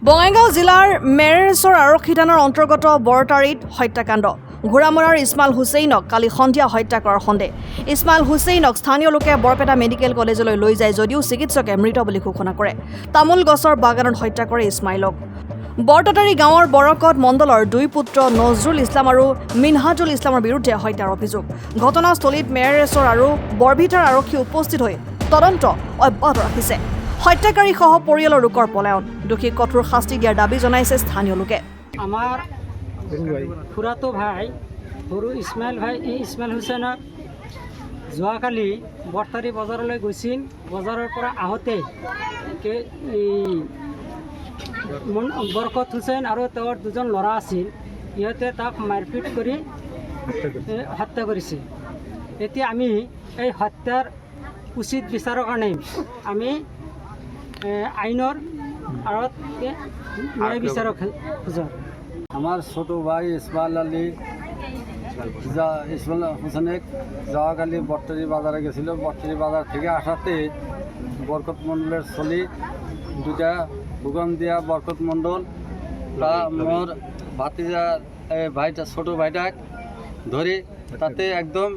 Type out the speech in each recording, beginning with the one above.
বঙাইগাঁও জিলাৰ মেৰেশ্বৰ আৰক্ষী থানাৰ অন্তৰ্গত বৰতাৰীত হত্যাকাণ্ড। ঘোঁৰামৰাৰ ইছমাইল হুছেইনক কালি সন্ধিয়া হত্যা কৰাৰ সন্দেহ। ইছমাইল হুছেইনক স্থানীয় লোকে বৰপেটা মেডিকেল কলেজলৈ লৈ যায় যদিও চিকিৎসকে মৃত বুলি ঘোষণা কৰে। তামোল গছৰ বাগানত হত্যা কৰে ইছমাইলক। বৰতাৰী গাঁৱৰ বৰকত মণ্ডলৰ দুই পুত্ৰ নজৰুল ইছলাম আৰু মিনহাজুল ইছলামৰ বিৰুদ্ধে হত্যাৰ অভিযোগ। ঘটনাস্থলীত মেৰেশ্বৰ আৰু বৰভিটাৰ আৰক্ষী উপস্থিত হৈ তদন্ত অব্যাহত ৰাখিছে। হত্যাকাৰীসহ পৰিয়ালৰ লোকৰ পলায়ন। দোষীক কঠোৰ শাস্তি দিয়াৰ দাবী জনাইছে স্থানীয় লোকে। আমাৰ খুৰাটো ভাই সৰু ইছমাইল হুছেইনক যোৱাকালি বৰতাৰী বজাৰলৈ গৈছিল। বজাৰৰ পৰা আহোঁতে বৰকত হুছেইন আৰু তেওঁৰ দুজন ল'ৰা আছিল। ইহঁতে তাক মাৰপিট কৰি হত্যা কৰিছে। এতিয়া আমি এই হত্যাৰ উচিত বিচাৰৰ কাৰণে আমি আইনৰ আঁৰত ন্যায় বিচাৰক খোজা। আমার ছোট ভাই ইসমাইল হোসেনেক যাওয়াকালি বরতারি বাজারে গেছিল। বরতারি বাজার থেকে আসাতে বরকত মণ্ডলের ছলি দুটা ভূগন দিয়া বরকত মণ্ডল তা মোর ভাতিজা ভাইটা ছোট ভাইটাক ধরে তাতে একদম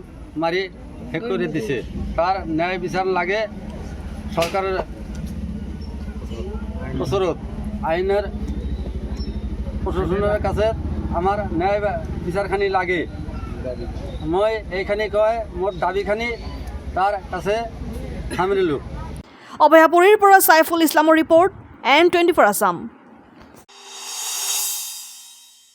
মারি শেষ করে দিছে। তার ন্যায় বিচার লাগে সরকারের ওচৰত আইনেৰ প্ৰশাসনেৰ কাছে আমাৰ ন্যায় বিচাৰখানি লাগে। মই এইখানি কয় মোৰ দাবিখানি তাৰ কাছে সামৰিলোঁ। অভয়াপুৰীৰ পৰা সাইফুল ইছলামৰ ৰিপৰ্ট N24 আছাম।